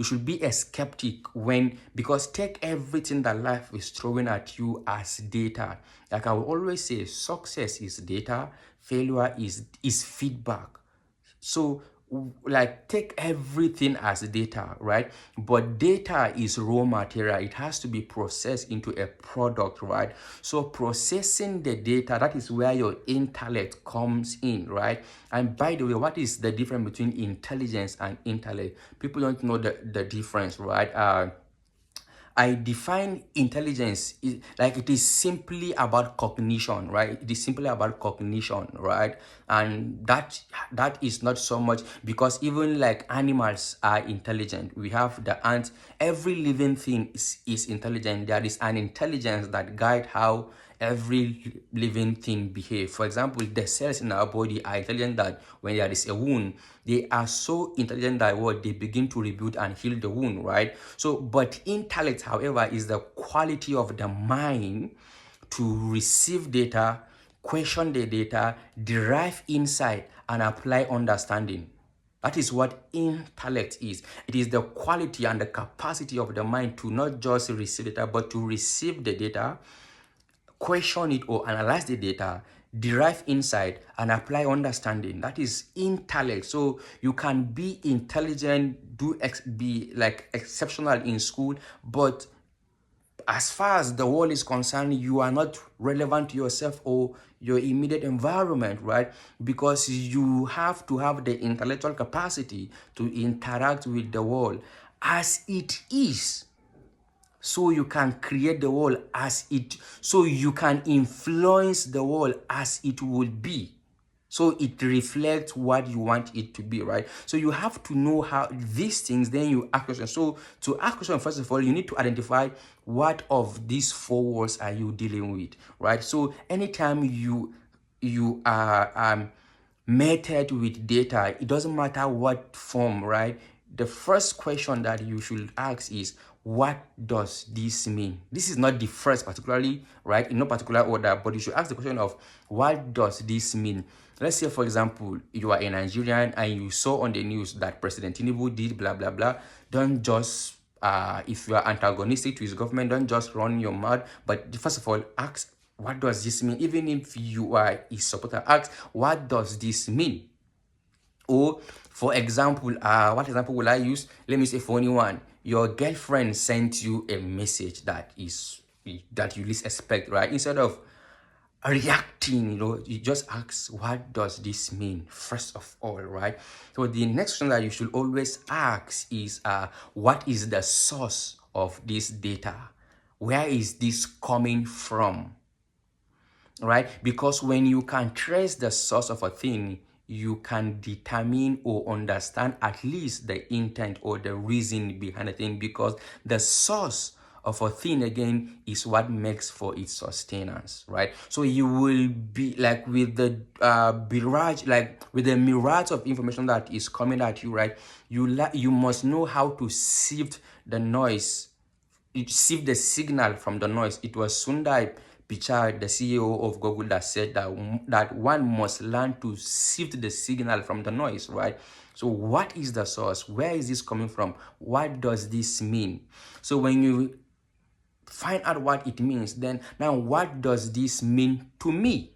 you should be a skeptic when, because take everything that life is throwing at you as data. Like I will always say, success is data, failure is feedback. So like take everything as data, right? But data is raw material. It has to be processed into a product, right? So processing the data, that is where your intellect comes in, right? And by the way, what is the difference between intelligence and intellect? People don't know the difference, right? I define intelligence like it is simply about cognition, right? It is simply about cognition, right? And that is not so much, because even like animals are intelligent. We have the ants. Every living thing is intelligent. There is an intelligence that guide how every living thing behave. For example, the cells in our body are intelligent that when there is a wound, they are so intelligent that what they begin to rebuild and heal the wound, right? So, but intellect, however, is the quality of the mind to receive data, question the data, derive insight, and apply understanding. That is what intellect is. It is the quality and the capacity of the mind to not just receive data, but to receive the data, question it or analyze the data, derive insight, and apply understanding. That is intellect. So you can be intelligent, be like exceptional in school, but as far as the world is concerned, you are not relevant to yourself or your immediate environment, right? Because you have to have the intellectual capacity to interact with the world as it is, so you can create the world as it, so you can influence the world as it will be, so it reflects what you want it to be, right? So you have to know how these things, then you ask questions. So to ask questions, first of all, you need to identify what of these four words are you dealing with, right? So anytime you are meted with data, it doesn't matter what form, right? The first question that you should ask is, what does this mean? This is not the first particularly, right? In no particular order, but you should ask the question of, what does this mean? Let's say, for example, you are a Nigerian and you saw on the news that President Tinubu did blah, blah, blah. Don't just, if you are antagonistic to his government, don't just run your mouth. But first of all, ask, what does this mean? Even if you are his supporter, ask, what does this mean? Or, for example, what example will I use? Let me say, for anyone, your girlfriend sent you a message that you least expect, right? Instead of reacting, you just ask, what does this mean, first of all, right? So the next question that you should always ask is, what is the source of this data? Where is this coming from? Right? Because when you can trace the source of a thing, you can determine or understand at least the intent or the reason behind the thing, because the source of a thing, again, is what makes for its sustenance, right? So you will be like with the barrage, like with the mirage of information that is coming at you, right? You must know how to sift the noise, sift the signal from the noise. It was Sundar Pichai, the CEO of Google, that said that one must learn to sift the signal from the noise, right? So what is the source? Where is this coming from? What does this mean? So when you find out what it means, then now what does this mean to me?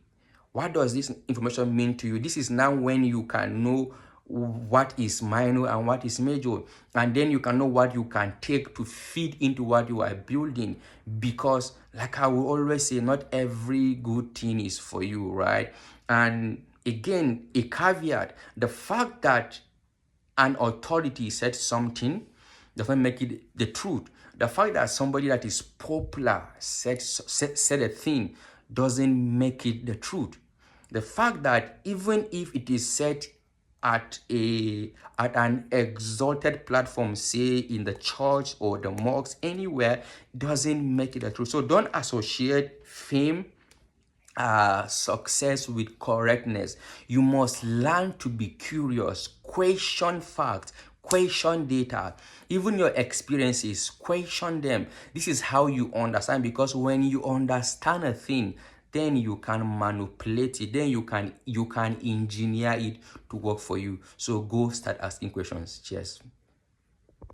What does this information mean to you? This is now when you can know what is minor and what is major, and then you can know what you can take to feed into what you are building. Because like I will always say, not every good thing is for you, right? And again, a caveat, the fact that an authority said something doesn't make it the truth. The fact that somebody that is popular said a thing doesn't make it the truth. The fact that even if it is said at an exalted platform, say in the church or the mosque, anywhere, doesn't make it the truth. So don't associate fame, success with correctness. You must learn to be curious, question facts, question data, even your experiences, question them. This is how you understand, because when you understand a thing, then you can manipulate it, then you can engineer it to work for you. So go start asking questions. Cheers.